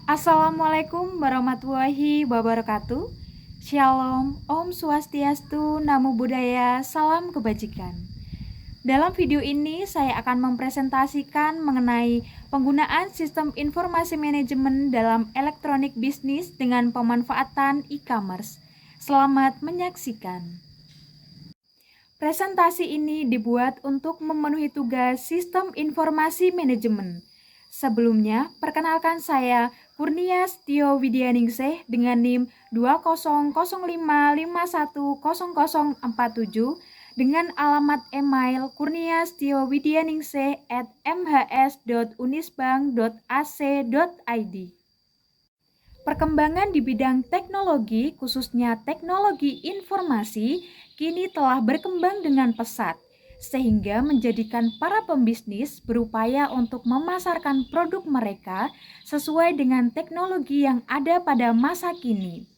Assalamualaikum warahmatullahi wabarakatuh. Shalom, Om Swastiastu, Namo Buddhaya, Salam Kebajikan. Dalam video ini saya akan mempresentasikan mengenai penggunaan sistem informasi manajemen dalam elektronik bisnis dengan pemanfaatan e-commerce. Selamat menyaksikan. Presentasi ini dibuat untuk memenuhi tugas sistem informasi manajemen. Sebelumnya, perkenalkan saya Kurnia Setio Widyaningsih dengan NIM 20055100047 dengan alamat email kurniastiowidianingsih@mhs.unisbank.ac.id. Perkembangan di bidang teknologi, khususnya teknologi informasi, kini telah berkembang dengan pesat, sehingga menjadikan para pembisnis berupaya untuk memasarkan produk mereka sesuai dengan teknologi yang ada pada masa kini.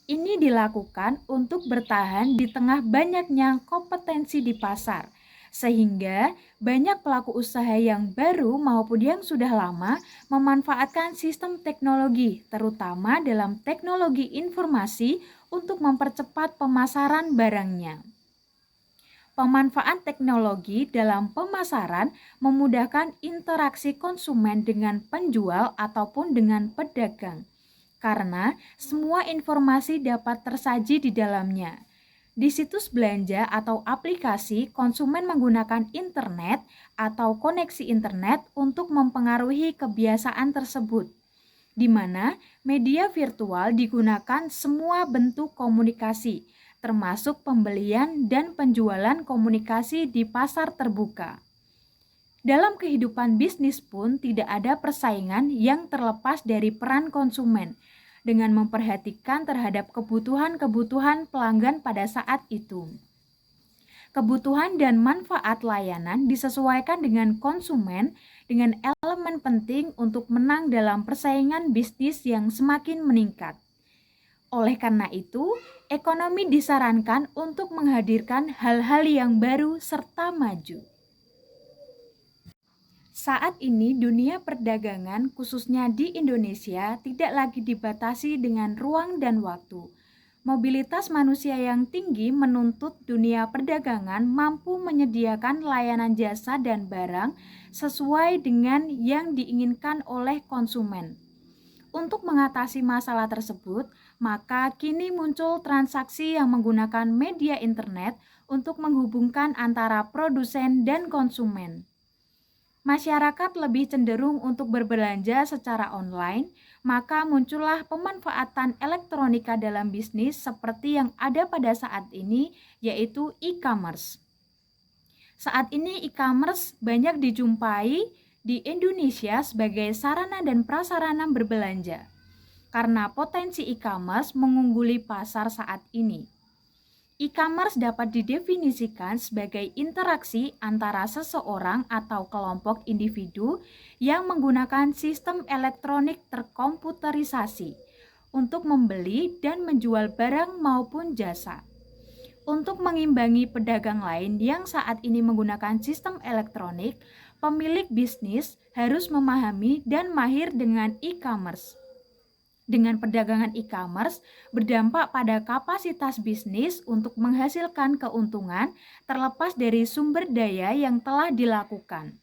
Ini dilakukan untuk bertahan di tengah banyaknya kompetensi di pasar, sehingga banyak pelaku usaha yang baru maupun yang sudah lama memanfaatkan sistem teknologi, terutama dalam teknologi informasi untuk mempercepat pemasaran barangnya. Pemanfaat teknologi dalam pemasaran memudahkan interaksi konsumen dengan penjual ataupun dengan pedagang, karena semua informasi dapat tersaji di dalamnya. Di situs belanja atau aplikasi, konsumen menggunakan internet atau koneksi internet untuk mempengaruhi kebiasaan tersebut, di mana media virtual digunakan semua bentuk komunikasi, termasuk pembelian dan penjualan komunikasi di pasar terbuka. Dalam kehidupan bisnis pun tidak ada persaingan yang terlepas dari peran konsumen, dengan memperhatikan terhadap kebutuhan-kebutuhan pelanggan pada saat itu. Kebutuhan dan manfaat layanan disesuaikan dengan konsumen dengan elemen penting untuk menang dalam persaingan bisnis yang semakin meningkat. Oleh karena itu, ekonomi disarankan untuk menghadirkan hal-hal yang baru serta maju. Saat ini dunia perdagangan khususnya di Indonesia tidak lagi dibatasi dengan ruang dan waktu. Mobilitas manusia yang tinggi menuntut dunia perdagangan mampu menyediakan layanan jasa dan barang sesuai dengan yang diinginkan oleh konsumen. Untuk mengatasi masalah tersebut, maka kini muncul transaksi yang menggunakan media internet untuk menghubungkan antara produsen dan konsumen. Masyarakat lebih cenderung untuk berbelanja secara online, maka muncullah pemanfaatan elektronika dalam bisnis seperti yang ada pada saat ini, yaitu e-commerce. Saat ini e-commerce banyak dijumpai di Indonesia sebagai sarana dan prasarana berbelanja, karena potensi e-commerce mengungguli pasar saat ini. E-commerce dapat didefinisikan sebagai interaksi antara seseorang atau kelompok individu yang menggunakan sistem elektronik terkomputerisasi untuk membeli dan menjual barang maupun jasa. Untuk mengimbangi pedagang lain yang saat ini menggunakan sistem elektronik, pemilik bisnis harus memahami dan mahir dengan e-commerce. Dengan perdagangan e-commerce berdampak pada kapasitas bisnis untuk menghasilkan keuntungan terlepas dari sumber daya yang telah dilakukan.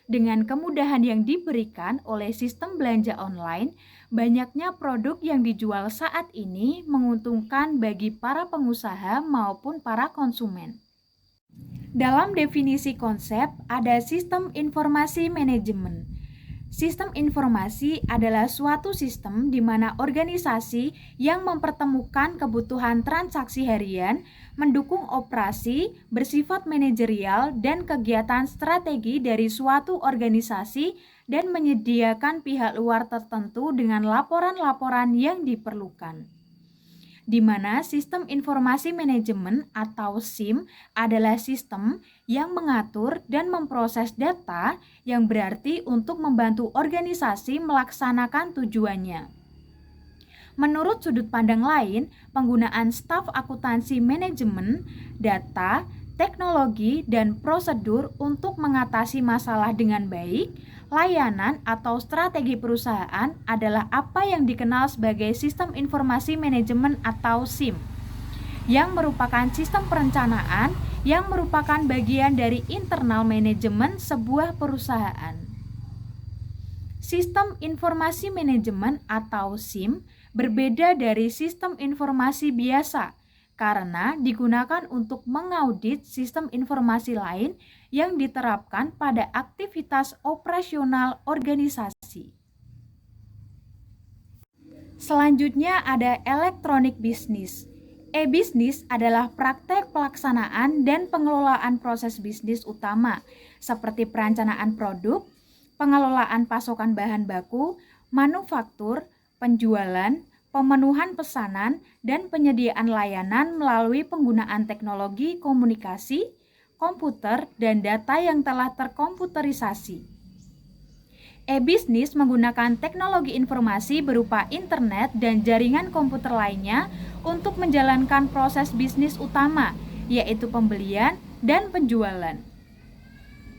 Dengan kemudahan yang diberikan oleh sistem belanja online, banyaknya produk yang dijual saat ini menguntungkan bagi para pengusaha maupun para konsumen. Dalam definisi konsep, ada sistem informasi manajemen. Sistem informasi adalah suatu sistem di mana organisasi yang mempertemukan kebutuhan transaksi harian, mendukung operasi, bersifat manajerial, dan kegiatan strategi dari suatu organisasi dan menyediakan pihak luar tertentu dengan laporan-laporan yang diperlukan. Di mana sistem informasi manajemen atau SIM adalah sistem yang mengatur dan memproses data yang berarti untuk membantu organisasi melaksanakan tujuannya. Menurut sudut pandang lain, penggunaan staf akuntansi manajemen, data, teknologi, dan prosedur untuk mengatasi masalah dengan baik Layanan atau strategi perusahaan adalah apa yang dikenal sebagai Sistem Informasi Manajemen atau SIM, yang merupakan sistem perencanaan yang merupakan bagian dari internal manajemen sebuah perusahaan. Sistem Informasi Manajemen atau SIM berbeda dari sistem informasi biasa karena digunakan untuk mengaudit sistem informasi lain yang diterapkan pada aktivitas operasional organisasi. Selanjutnya ada electronic business. E-bisnis adalah praktek pelaksanaan dan pengelolaan proses bisnis utama seperti perencanaan produk, pengelolaan pasokan bahan baku, manufaktur, penjualan, pemenuhan pesanan, dan penyediaan layanan melalui penggunaan teknologi komunikasi, komputer, dan data yang telah terkomputerisasi. E-bisnis menggunakan teknologi informasi berupa internet dan jaringan komputer lainnya untuk menjalankan proses bisnis utama, yaitu pembelian dan penjualan.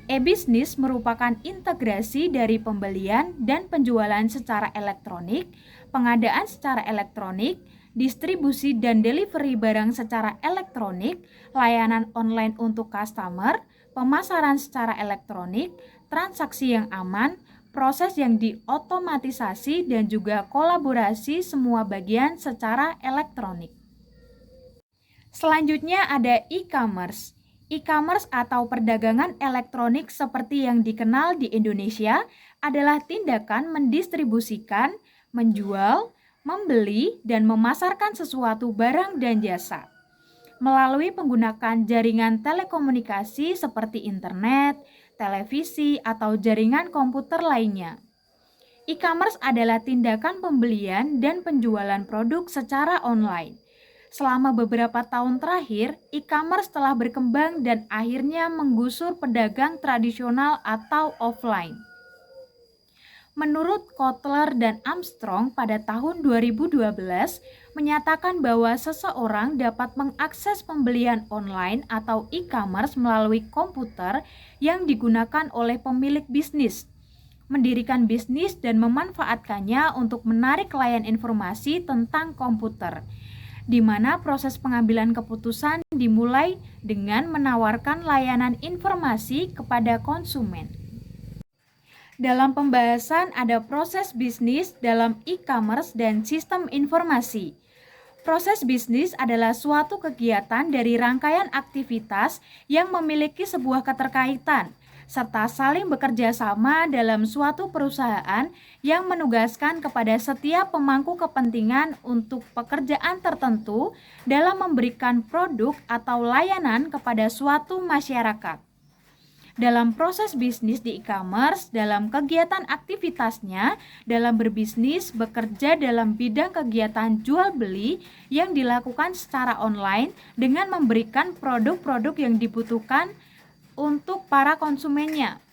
E-bisnis merupakan integrasi dari pembelian dan penjualan secara elektronik, pengadaan secara elektronik, distribusi dan delivery barang secara elektronik, layanan online untuk customer, pemasaran secara elektronik, transaksi yang aman, proses yang diotomatisasi, dan juga kolaborasi semua bagian secara elektronik. Selanjutnya ada e-commerce. E-commerce atau perdagangan elektronik seperti yang dikenal di Indonesia adalah tindakan mendistribusikan, menjual, membeli, dan memasarkan sesuatu barang dan jasa melalui menggunakan jaringan telekomunikasi seperti internet, televisi, atau jaringan komputer lainnya. E-commerce adalah tindakan pembelian dan penjualan produk secara online. Selama beberapa tahun terakhir, e-commerce telah berkembang dan akhirnya menggusur pedagang tradisional atau offline. Menurut Kotler dan Armstrong pada tahun 2012 menyatakan bahwa seseorang dapat mengakses pembelian online atau e-commerce melalui komputer yang digunakan oleh pemilik bisnis, mendirikan bisnis dan memanfaatkannya untuk menarik klien informasi tentang komputer, di mana proses pengambilan keputusan dimulai dengan menawarkan layanan informasi kepada konsumen. Dalam pembahasan ada proses bisnis dalam e-commerce dan sistem informasi. Proses bisnis adalah suatu kegiatan dari rangkaian aktivitas yang memiliki sebuah keterkaitan, serta saling bekerja sama dalam suatu perusahaan yang menugaskan kepada setiap pemangku kepentingan untuk pekerjaan tertentu dalam memberikan produk atau layanan kepada suatu masyarakat. Dalam proses bisnis di e-commerce, dalam kegiatan aktivitasnya, dalam berbisnis, bekerja dalam bidang kegiatan jual beli yang dilakukan secara online dengan memberikan produk-produk yang dibutuhkan untuk para konsumennya,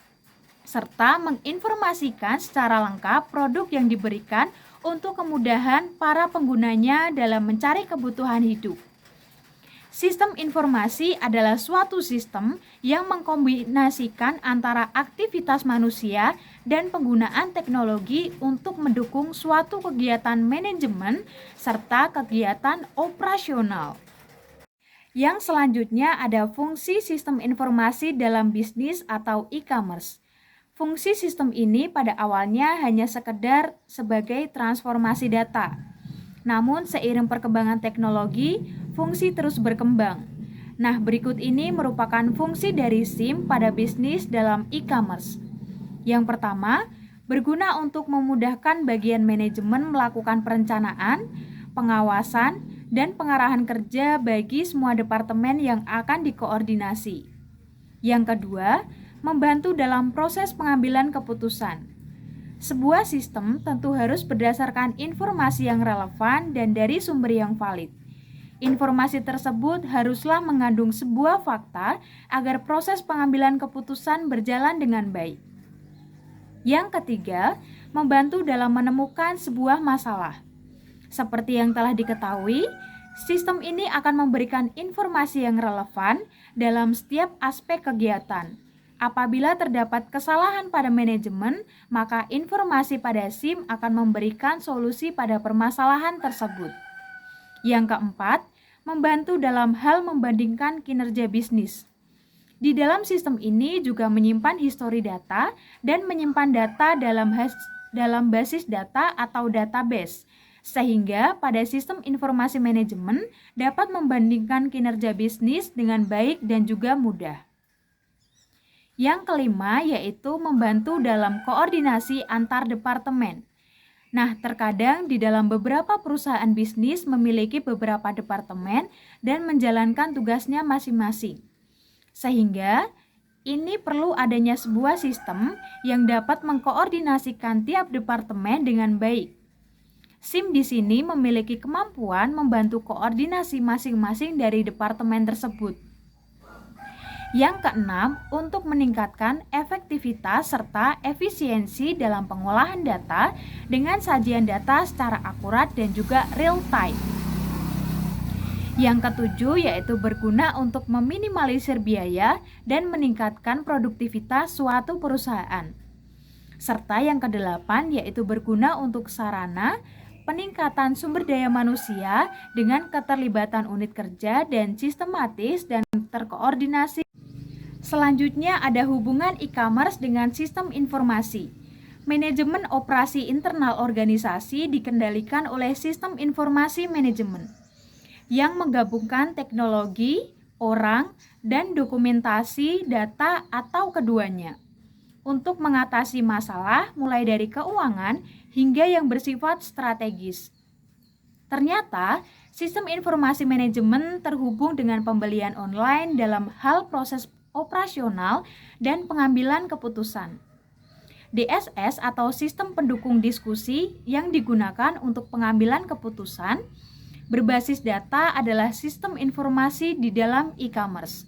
serta menginformasikan secara lengkap produk yang diberikan untuk kemudahan para penggunanya dalam mencari kebutuhan hidup. Sistem informasi adalah suatu sistem yang mengkombinasikan antara aktivitas manusia dan penggunaan teknologi untuk mendukung suatu kegiatan manajemen serta kegiatan operasional. Yang selanjutnya ada fungsi sistem informasi dalam bisnis atau e-commerce. Fungsi sistem ini pada awalnya hanya sekedar sebagai transformasi data. Namun seiring perkembangan teknologi, fungsi terus berkembang. Nah, berikut ini merupakan fungsi dari SIM pada bisnis dalam e-commerce. Yang pertama, berguna untuk memudahkan bagian manajemen melakukan perencanaan, pengawasan, dan pengarahan kerja bagi semua departemen yang akan dikoordinasi. Yang kedua, membantu dalam proses pengambilan keputusan. Sebuah sistem tentu harus berdasarkan informasi yang relevan dan dari sumber yang valid. Informasi tersebut haruslah mengandung sebuah fakta agar proses pengambilan keputusan berjalan dengan baik. Yang ketiga, membantu dalam menemukan sebuah masalah. Seperti yang telah diketahui, sistem ini akan memberikan informasi yang relevan dalam setiap aspek kegiatan. Apabila terdapat kesalahan pada manajemen, maka informasi pada SIM akan memberikan solusi pada permasalahan tersebut. Yang keempat, membantu dalam hal membandingkan kinerja bisnis. Di dalam sistem ini juga menyimpan histori data dan menyimpan data dalam basis data atau database, sehingga pada sistem informasi manajemen dapat membandingkan kinerja bisnis dengan baik dan juga mudah. Yang kelima yaitu membantu dalam koordinasi antar departemen. Nah, terkadang di dalam beberapa perusahaan bisnis memiliki beberapa departemen dan menjalankan tugasnya masing-masing. Sehingga ini perlu adanya sebuah sistem yang dapat mengkoordinasikan tiap departemen dengan baik. SIM di sini memiliki kemampuan membantu koordinasi masing-masing dari departemen tersebut. Yang keenam, untuk meningkatkan efektivitas serta efisiensi dalam pengolahan data dengan sajian data secara akurat dan juga real time. Yang ketujuh yaitu berguna untuk meminimalisir biaya dan meningkatkan produktivitas suatu perusahaan. Serta yang kedelapan yaitu berguna untuk sarana peningkatan sumber daya manusia dengan keterlibatan unit kerja dan sistematis dan terkoordinasi. Selanjutnya ada hubungan e-commerce dengan sistem informasi. Manajemen operasi internal organisasi dikendalikan oleh sistem informasi manajemen yang menggabungkan teknologi, orang, dan dokumentasi data atau keduanya untuk mengatasi masalah mulai dari keuangan hingga yang bersifat strategis. Ternyata, sistem informasi manajemen terhubung dengan pembelian online dalam hal proses operasional dan pengambilan keputusan. DSS atau sistem pendukung diskusi yang digunakan untuk pengambilan keputusan berbasis data adalah sistem informasi di dalam e-commerce.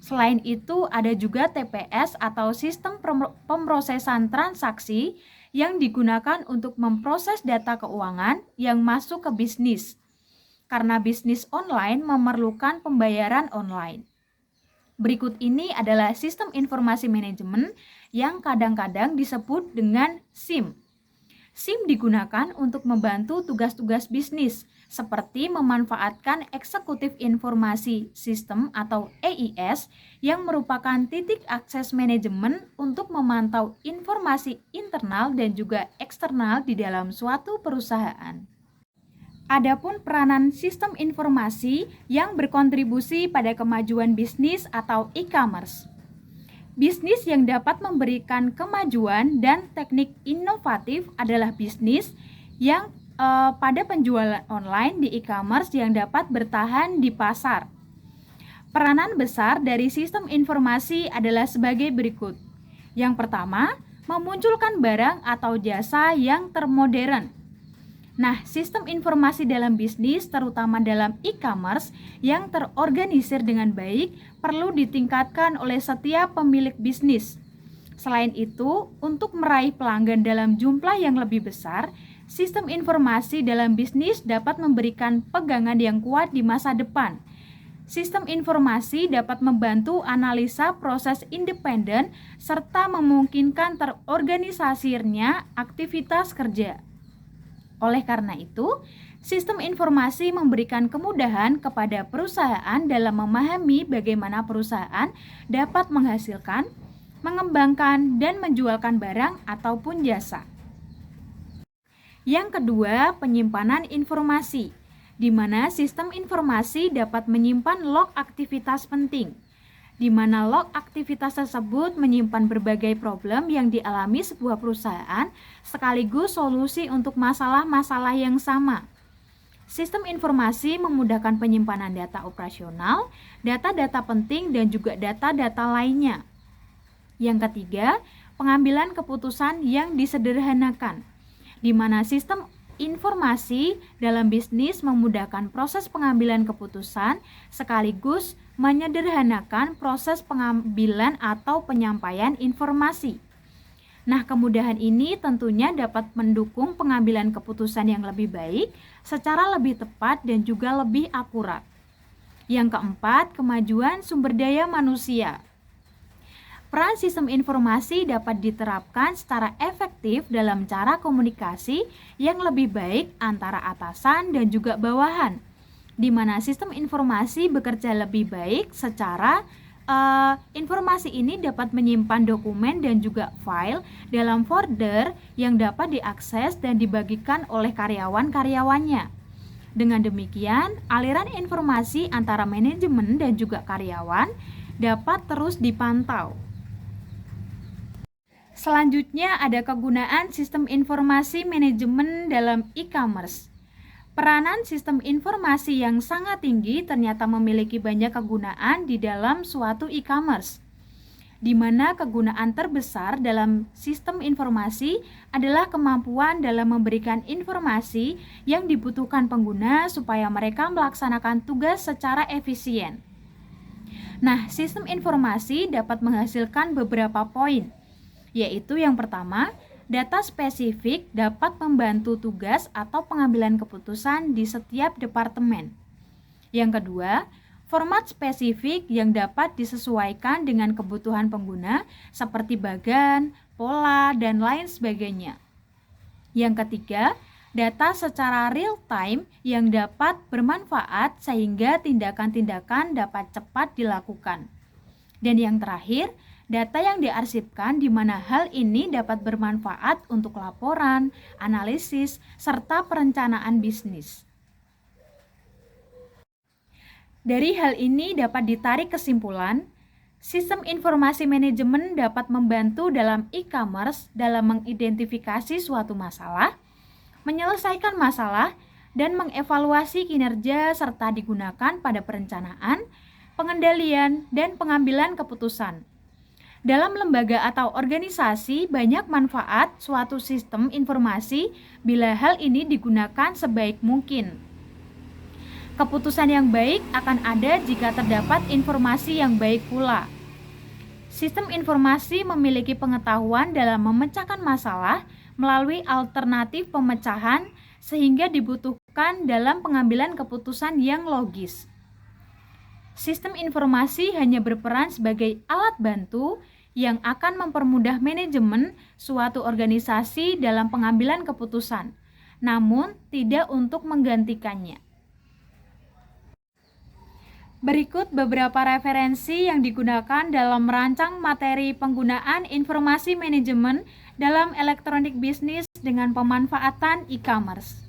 Selain itu, ada juga TPS atau sistem pemrosesan transaksi yang digunakan untuk memproses data keuangan yang masuk ke bisnis. Karena bisnis online memerlukan pembayaran online. Berikut ini adalah sistem informasi manajemen yang kadang-kadang disebut dengan SIM. SIM digunakan untuk membantu tugas-tugas bisnis seperti memanfaatkan eksekutif informasi sistem atau EIS yang merupakan titik akses manajemen untuk memantau informasi internal dan juga eksternal di dalam suatu perusahaan. Adapun peranan sistem informasi yang berkontribusi pada kemajuan bisnis atau e-commerce. Bisnis yang dapat memberikan kemajuan dan teknik inovatif adalah bisnis yang pada penjualan online di e-commerce yang dapat bertahan di pasar. Peranan besar dari sistem informasi adalah sebagai berikut. Yang pertama, memunculkan barang atau jasa yang termodern. Nah, sistem informasi dalam bisnis, terutama dalam e-commerce yang terorganisir dengan baik, perlu ditingkatkan oleh setiap pemilik bisnis. Selain itu, untuk meraih pelanggan dalam jumlah yang lebih besar, sistem informasi dalam bisnis dapat memberikan pegangan yang kuat di masa depan. Sistem informasi dapat membantu analisa proses independen serta memungkinkan terorganisasinya aktivitas kerja. Oleh karena itu, sistem informasi memberikan kemudahan kepada perusahaan dalam memahami bagaimana perusahaan dapat menghasilkan, mengembangkan, dan menjualkan barang ataupun jasa. Yang kedua, penyimpanan informasi, di mana sistem informasi dapat menyimpan log aktivitas penting, di mana log aktivitas tersebut menyimpan berbagai problem yang dialami sebuah perusahaan sekaligus solusi untuk masalah-masalah yang sama. Sistem informasi memudahkan penyimpanan data operasional, data-data penting, dan juga data-data lainnya. Yang ketiga, pengambilan keputusan yang disederhanakan, di mana sistem informasi dalam bisnis memudahkan proses pengambilan keputusan sekaligus menyederhanakan proses pengambilan atau penyampaian informasi. Nah, kemudahan ini tentunya dapat mendukung pengambilan keputusan yang lebih baik, secara lebih tepat dan juga lebih akurat. Yang keempat, kemajuan sumber daya manusia. Peran sistem informasi dapat diterapkan secara efektif dalam cara komunikasi yang lebih baik antara atasan dan juga bawahan, di mana sistem informasi bekerja lebih baik secara informasi ini dapat menyimpan dokumen dan juga file dalam folder yang dapat diakses dan dibagikan oleh karyawan-karyawannya. Dengan demikian, aliran informasi antara manajemen dan juga karyawan dapat terus dipantau. Selanjutnya ada kegunaan sistem informasi manajemen dalam e-commerce. Peranan sistem informasi yang sangat tinggi ternyata memiliki banyak kegunaan di dalam suatu e-commerce, di mana kegunaan terbesar dalam sistem informasi adalah kemampuan dalam memberikan informasi yang dibutuhkan pengguna supaya mereka melaksanakan tugas secara efisien. Nah, sistem informasi dapat menghasilkan beberapa poin, yaitu yang pertama, data spesifik dapat membantu tugas atau pengambilan keputusan di setiap departemen. Yang kedua, format spesifik yang dapat disesuaikan dengan kebutuhan pengguna seperti bagan, pola, dan lain sebagainya. Yang ketiga, data secara real time yang dapat bermanfaat sehingga tindakan-tindakan dapat cepat dilakukan. Dan yang terakhir, data yang diarsipkan di mana hal ini dapat bermanfaat untuk laporan, analisis, serta perencanaan bisnis. Dari hal ini dapat ditarik kesimpulan, sistem informasi manajemen dapat membantu dalam e-commerce dalam mengidentifikasi suatu masalah, menyelesaikan masalah, dan mengevaluasi kinerja serta digunakan pada perencanaan, pengendalian, dan pengambilan keputusan. Dalam lembaga atau organisasi, banyak manfaat suatu sistem informasi bila hal ini digunakan sebaik mungkin. Keputusan yang baik akan ada jika terdapat informasi yang baik pula. Sistem informasi memiliki pengetahuan dalam memecahkan masalah melalui alternatif pemecahan sehingga dibutuhkan dalam pengambilan keputusan yang logis. Sistem informasi hanya berperan sebagai alat bantu yang akan mempermudah manajemen suatu organisasi dalam pengambilan keputusan, namun tidak untuk menggantikannya. Berikut beberapa referensi yang digunakan dalam merancang materi penggunaan informasi manajemen dalam elektronik bisnis dengan pemanfaatan e-commerce.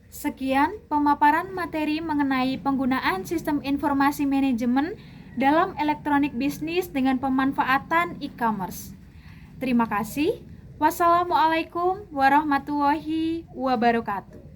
Sekian pemaparan materi mengenai penggunaan sistem informasi manajemen dalam elektronik bisnis dengan pemanfaatan e-commerce. Terima kasih. Wassalamualaikum warahmatullahi wabarakatuh.